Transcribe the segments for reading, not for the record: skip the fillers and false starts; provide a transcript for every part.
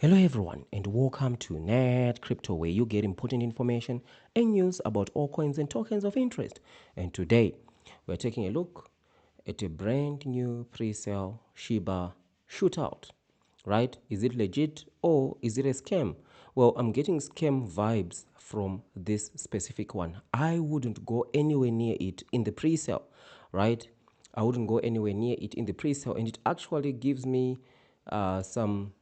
Hello everyone and welcome to Net Crypto, where you get important information and news about all coins and tokens of interest. And today we're taking a look at a brand new pre-sale Shiba Shootout. Right? Is it legit or is it a scam? Well, I'm getting scam vibes from this specific one. I wouldn't go anywhere near it in the pre-sale, right? I wouldn't go anywhere near it in the pre-sale, and it actually gives me some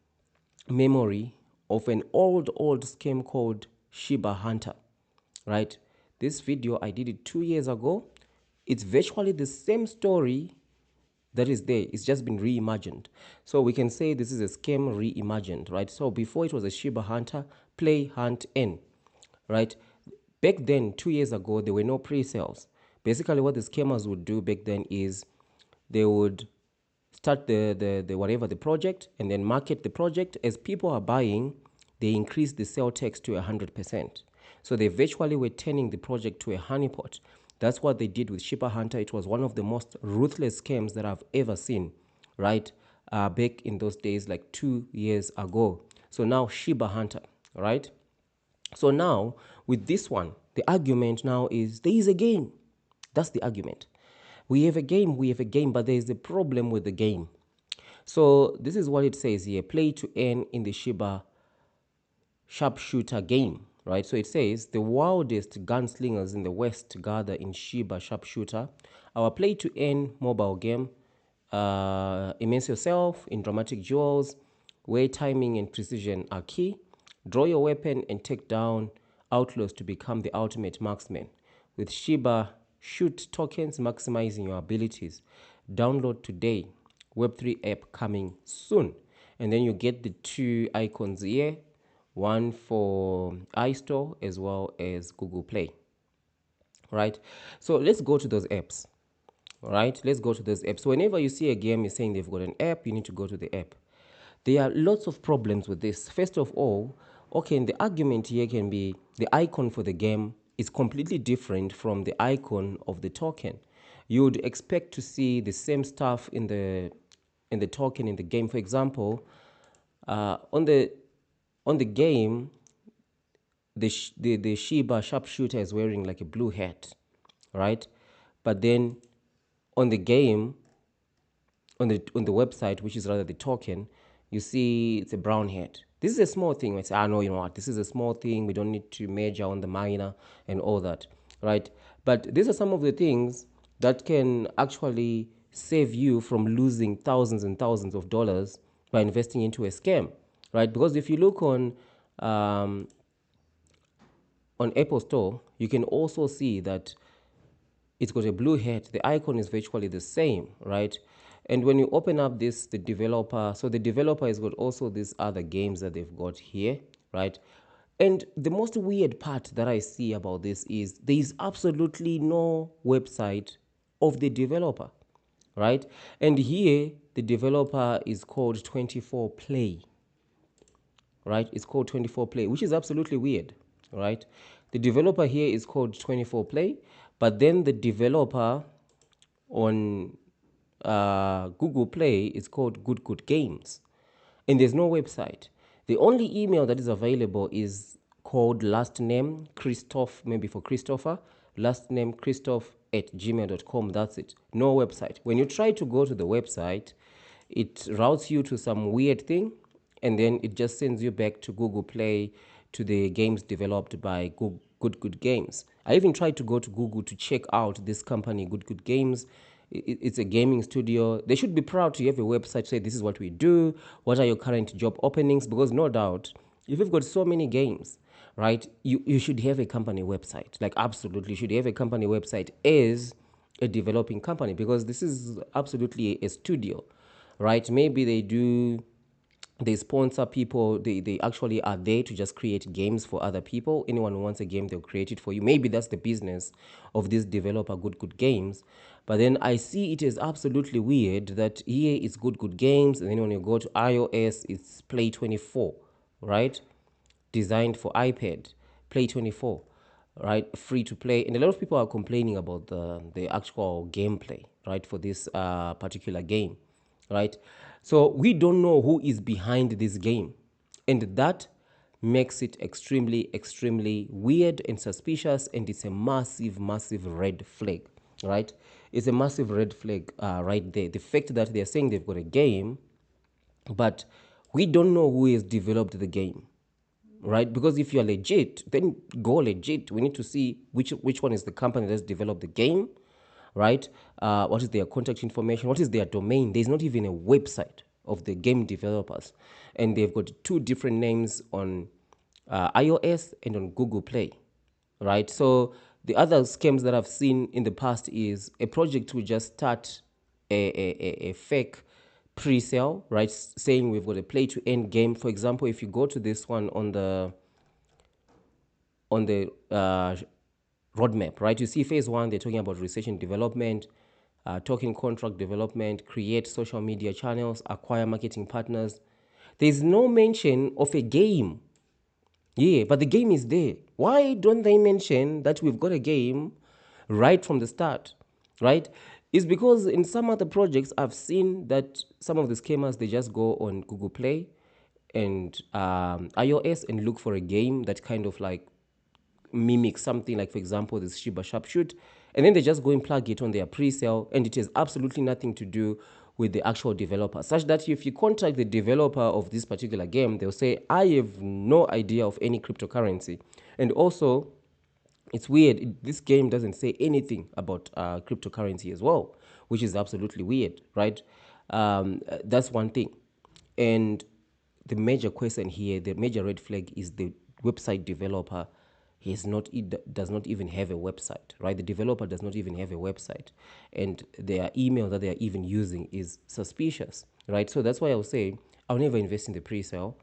memory of an old scam called Shiba Hunter, right? This video, I did it 2 years ago. It's virtually the same story that is there. It's just been reimagined. So we can say this is a scam reimagined, right? So before it was a Shiba Hunter, play, hunt, N, right? Back then, 2 years ago, there were no pre-sales. Basically, what the scammers would do back then is they would start the whatever the project and then market the project. As people are buying, they increase the sell tax to 100%. So they virtually were turning the project to a honeypot. That's what they did with Shiba Hunter. It was one of the most ruthless scams that I've ever seen, right? Back in those days, like 2 years ago. So now Shiba Hunter, right? So now with this one, the argument now is there is a game. That's the argument. We have a game, but there is a problem with the game. So this is what it says here: play to earn in the Shiba Sharpshooter game, right? So it says the wildest gunslingers in the West gather in Shiba Sharpshooter, our play to earn mobile game. Immerse yourself in dramatic duels where timing and precision are key. Draw your weapon and take down outlaws to become the ultimate marksman. With Shiba Shoot tokens maximizing your abilities. Download today. Web3 app coming soon. And then you get the two icons here, one for iStore as well as Google Play. Right? So let's go to those apps. All right, let's go to those apps. So whenever you see a game is saying they've got an app, you need to go to the app. There are lots of problems with this. First of all, okay, and the argument here can be the icon for the game is completely different from the icon of the token. You would expect to see the same stuff in the token in the game. For example, on the game, the Shiba sharpshooter is wearing like a blue hat, right? But then on the game, on the website, which is rather the token, you see it's a brown hat. This is a small thing. I say, no, you know what? This is a small thing. We don't need to measure on the minor and all that, right? But these are some of the things that can actually save you from losing thousands and thousands of dollars by investing into a scam, right? Because if you look um, on Apple Store, you can also see that it's got a blue hat. The icon is virtually the same, right? And when you open up this, the developer, so the developer has got also these other games that they've got here, right? And the most weird part that I see about this is there is absolutely no website of the developer, right? And here, the developer is called 24 Play, right? It's called 24 Play, which is absolutely weird, right? The developer here is called 24 Play, but then the developer on Google Play is called Good Games, and there's no website. The only email that is available is called last name Christoph, maybe for Christopher, last name Christoph at gmail.com. That's it. No website. When you try to go to the website, it routes you to some weird thing, and then it just sends you back to Google Play, to the games developed by Good Games. I even tried to go to Google to check out this company, Good Games. It's a gaming studio. They should be proud to have a website, say this is what we do, what are your current job openings, because no doubt, if you've got so many games, right, you should have a company website. Like, absolutely, you should have a company website as a developing company, because this is absolutely a studio, right? Maybe they sponsor people. They actually are there to just create games for other people. Anyone who wants a game, they'll create it for you. Maybe that's the business of this developer, Good Games. But then I see it as absolutely weird that here it's Good Games, and then when you go to iOS, it's Play 24, right? Designed for iPad, Play 24, right? Free to play. And a lot of people are complaining about the actual gameplay, right, for this particular game, right? So we don't know who is behind this game. And that makes it extremely, extremely weird and suspicious, and it's a massive, massive red flag, right? It's a massive red flag right there. The fact that they're saying they've got a game, but we don't know who has developed the game, right? Because if you're legit, then go legit. We need to see which one is the company that's developed the game, right? What is their contact information? What is their domain? There's not even a website of the game developers, and they've got two different names on iOS and on Google Play, right? So the other scams that I've seen in the past is a project will just start a fake pre-sale, right? Saying we've got a play to end game. For example, if you go to this one on the roadmap, right? You see phase one, they're talking about research and development, token contract development, create social media channels, acquire marketing partners. There's no mention of a game. Yeah, but the game is there. Why don't they mention that we've got a game right from the start, right? It's because in some other projects, I've seen that some of the scammers, they just go on Google Play and iOS and look for a game that kind of like mimic something like, for example, this Shiba Shoot, and then they just go and plug it on their pre-sale, and it has absolutely nothing to do with the actual developer. Such that if you contact the developer of this particular game, they'll say, I have no idea of any cryptocurrency. And also, it's weird, this game doesn't say anything about cryptocurrency as well, which is absolutely weird, right? That's one thing. And the major question here, the major red flag is the website developer. Does not even have a website, right? The developer does not even have a website, and their email that they are even using is suspicious, right? So that's why I'll say I'll never invest in the pre-sale.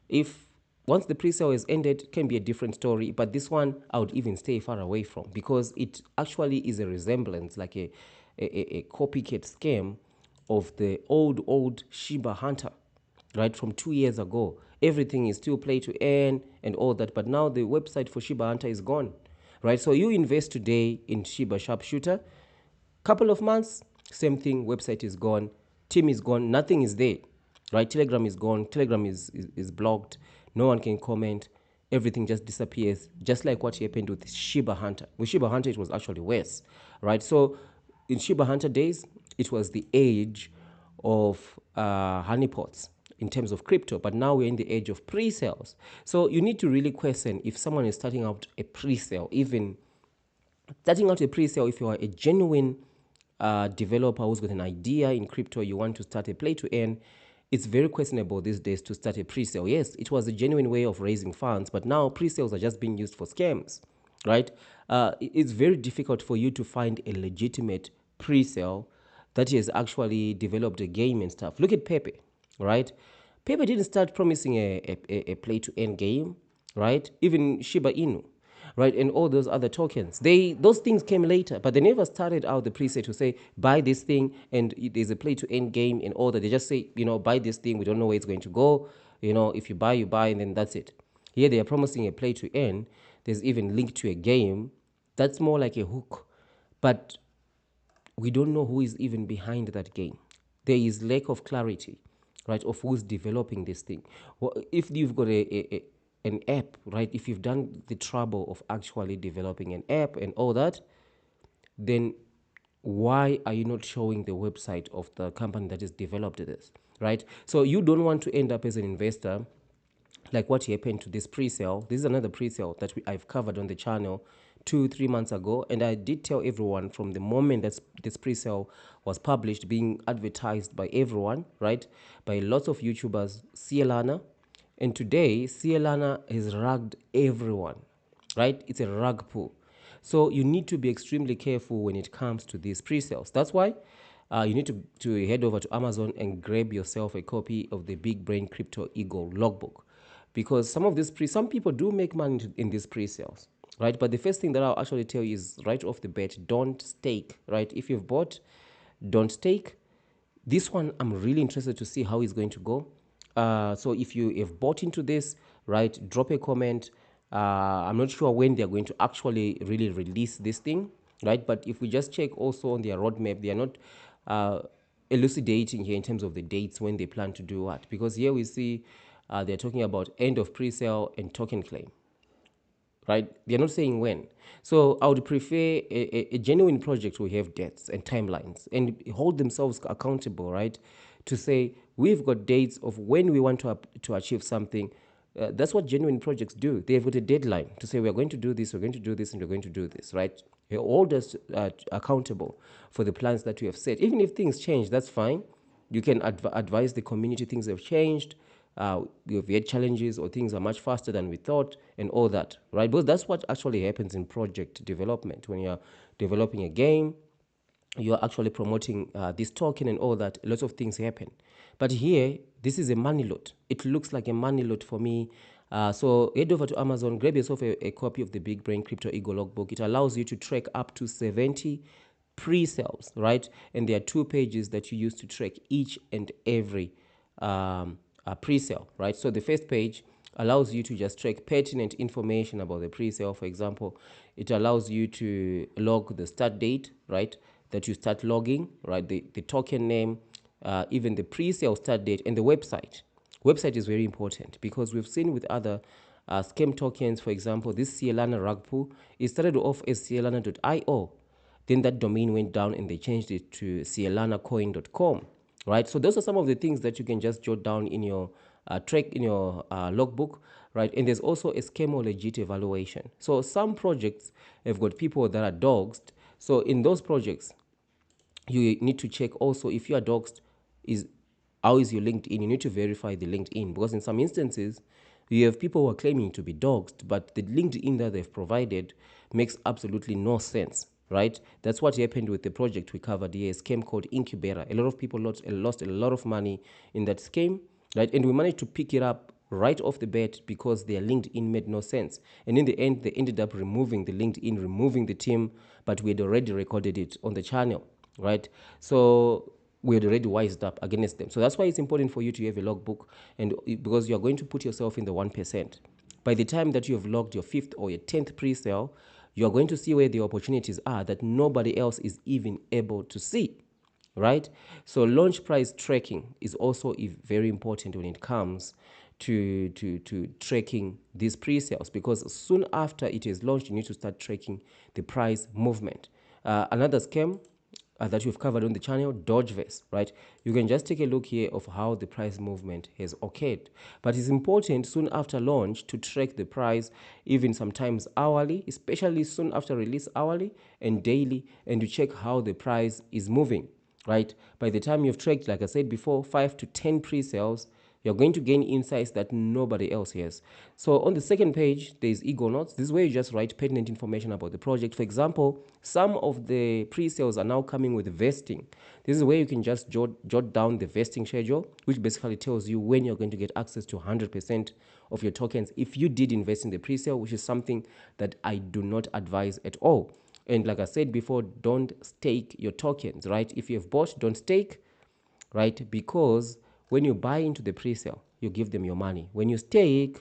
If once the pre-sale is ended, it can be a different story, but this one I would even stay far away from, because it actually is a resemblance, like a copycat scam of the old Shiba Hunter, right, from 2 years ago. Everything is still play to earn and all that, but now the website for Shiba Hunter is gone, right? So you invest today in Shiba Sharpshooter, couple of months, same thing, website is gone, team is gone, nothing is there, right? Telegram is gone, Telegram is blocked, no one can comment, everything just disappears, just like what happened with Shiba Hunter. With Shiba Hunter, it was actually worse, right? So in Shiba Hunter days, it was the age of honeypots in terms of crypto, but now we're in the age of pre-sales. So you need to really question if someone is starting out a pre-sale, even starting out a pre-sale, if you are a genuine developer who's got an idea in crypto, you want to start a play to earn, it's very questionable these days to start a pre-sale. Yes, it was a genuine way of raising funds, but now pre-sales are just being used for scams, right? It's very difficult for you to find a legitimate pre-sale that has actually developed a game and stuff. Look at Pepe, right? Pepe didn't start promising a play to earn game, right? Even Shiba Inu, right, and all those other tokens. Those things came later, but they never started out the preset to say buy this thing and there's a play to end game and all that. They just say, buy this thing. We don't know where it's going to go. If you buy, you buy, and then that's it. Here they are promising a play to earn. There's even linked to a game. That's more like a hook, but we don't know who is even behind that game. There is lack of clarity, right, of who's developing this thing. Well, if you've got an app, right, if you've done the trouble of actually developing an app and all that, then why are you not showing the website of the company that has developed this, right? So you don't want to end up as an investor like what happened to this pre-sale. This is another pre-sale that I've covered on the channel 2-3 months ago, and I did tell everyone from the moment that this pre-sale was published, being advertised by everyone, right, by lots of YouTubers, Cielana, and today Cielana has rugged everyone, right? It's a rug pull. So you need to be extremely careful when it comes to these pre-sales. That's why you need to head over to Amazon and grab yourself a copy of the Big Brain Crypto Eagle logbook, because some people do make money in these pre-sales, right? But the first thing that I'll actually tell you is right off the bat, don't stake, right? If you've bought, don't stake. This one, I'm really interested to see how it's going to go. So if you have bought into this, right, drop a comment. I'm not sure when they're going to actually really release this thing, right? But if we just check also on their roadmap, they are not elucidating here in terms of the dates when they plan to do what. Because here we see they're talking about end of pre-sale and token claim, right? They're not saying when. So I would prefer a genuine project will have dates and timelines and hold themselves accountable, right? To say we've got dates of when we want to achieve something. That's what genuine projects do. They've got a deadline to say we're going to do this, we're going to do this, and we're going to do this, right? They hold us accountable for the plans that we have set. Even if things change, that's fine. You can advise the community things have changed. We've had challenges or things are much faster than we thought and all that, right? Because that's what actually happens in project development. When you're developing a game, you're actually promoting this token and all that, a lot of things happen. But here, this is a money lot. It looks like a money lot for me. So head over to Amazon, grab yourself a copy of the Big Brain Crypto Ego Logbook. It allows you to track up to 70 pre-sales, right? And there are 2 pages that you use to track each and every pre-sale, right? So the first page allows you to just track pertinent information about the pre-sale. For example, it allows you to log the start date, right? That you start logging, right? The token name, even the pre-sale start date, and the website. Website is very important because we've seen with other scam tokens, for example, this Cielana rug pull, it started off as cielana.io. Then that domain went down and they changed it to cielanacoin.com, right? So those are some of the things that you can just jot down in your track in your logbook, right? And there's also a scam or legit evaluation. So some projects have got people that are doxed. So in those projects, you need to check also if you are doxed, is how is your LinkedIn? You need to verify the LinkedIn because in some instances, you have people who are claiming to be doxed, but the LinkedIn that they've provided makes absolutely no sense, right? That's what happened with the project we covered here, a scam called Incubator. A lot of people lost a lot of money in that scheme, right? And we managed to pick it up right off the bat because their LinkedIn made no sense. And in the end, they ended up removing the LinkedIn, removing the team, but we had already recorded it on the channel, right? So we had already wised up against them. So that's why it's important for you to have a logbook, and because you're going to put yourself in the 1%. By the time that you have logged your 5th or your 10th pre-sale, you're going to see where the opportunities are that nobody else is even able to see, right? So launch price tracking is also very important when it comes to tracking these pre-sales, because soon after it is launched, you need to start tracking the price movement. Another scam that we've covered on the channel, Dodgeverse, right? You can just take a look here of how the price movement has occurred. But it's important soon after launch to track the price, even sometimes hourly, especially soon after release hourly and daily, and to check how the price is moving, right? By the time you've tracked, like I said before, 5 to 10 pre-sales, you're going to gain insights that nobody else has. So on the second page, there's ego notes. This is where you just write pertinent information about the project. For example, some of the pre-sales are now coming with vesting. This is where you can just jot down the vesting schedule, which basically tells you when you're going to get access to 100% of your tokens if you did invest in the pre-sale, which is something that I do not advise at all. And like I said before, don't stake your tokens, right? If you have bought, don't stake, right? Because when you buy into the pre-sale, you give them your money. When you stake,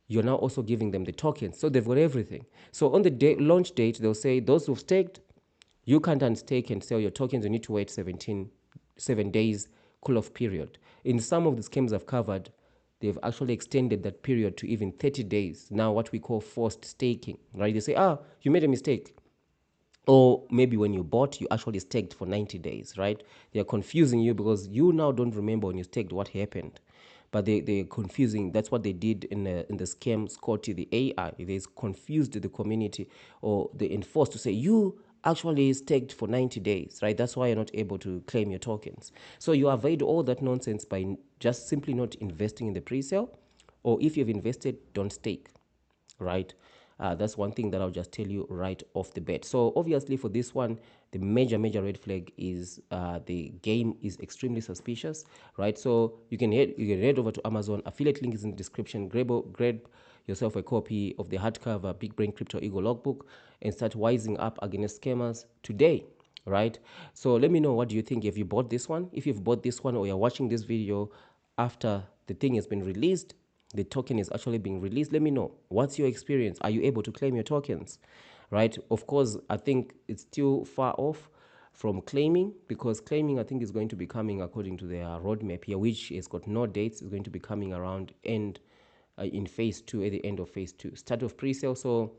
you're now also giving them the tokens. So they've got everything. So on the launch date, they'll say those who've staked, you can't unstake and sell your tokens. You need to wait 7 days cool-off period. In some of the schemes I've covered, they've actually extended that period to even 30 days. Now what we call forced staking, right? They say, you made a mistake. Or maybe when you bought, you actually staked for 90 days, right? They're confusing you because you now don't remember when you staked what happened. But they're confusing. That's what they did in the scam, Scotty, the AI. They confused the community, or they enforced to say, you actually staked for 90 days, right? That's why you're not able to claim your tokens. So you avoid all that nonsense by just simply not investing in the pre-sale, or if you've invested, don't stake, right? That's one thing that I'll just tell you right off the bat. So obviously for this one, the major red flag is the game is extremely suspicious, right? So you can head over to Amazon. Affiliate link is in the description. Grab yourself a copy of the hardcover Big Brain Crypto Ego Logbook and start wising up against scammers today, right? So let me know, what do you think? Have you bought this one? If you've bought this one, or you're watching this video after the thing has been released, the token is actually being released, let me know. What's your experience? Are you able to claim your tokens, right? Of course, I think it's still far off from claiming, because claiming I think is going to be coming according to their roadmap here, which has got no dates. It's going to be coming around end in phase 2, at the end of phase 2, start of pre-sale. So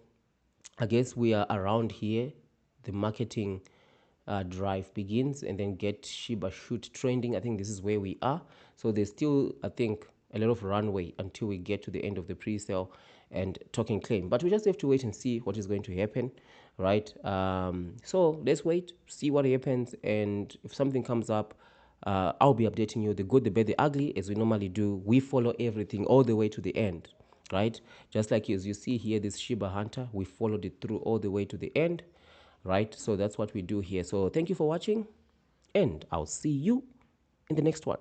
I guess we are around here. The marketing drive begins, and then get Shiba Shoot trending. I think this is where we are. So there's still, I think, a lot of runway until we get to the end of the pre-sale and token claim. But we just have to wait and see what is going to happen, right? So let's wait, see what happens, and if something comes up, I'll be updating you, the good, the bad, the ugly, as we normally do. We follow everything all the way to the end, right? Just like as you see here, this Shiba Hunter, we followed it through all the way to the end, right? So that's what we do here. So thank you for watching, and I'll see you in the next one.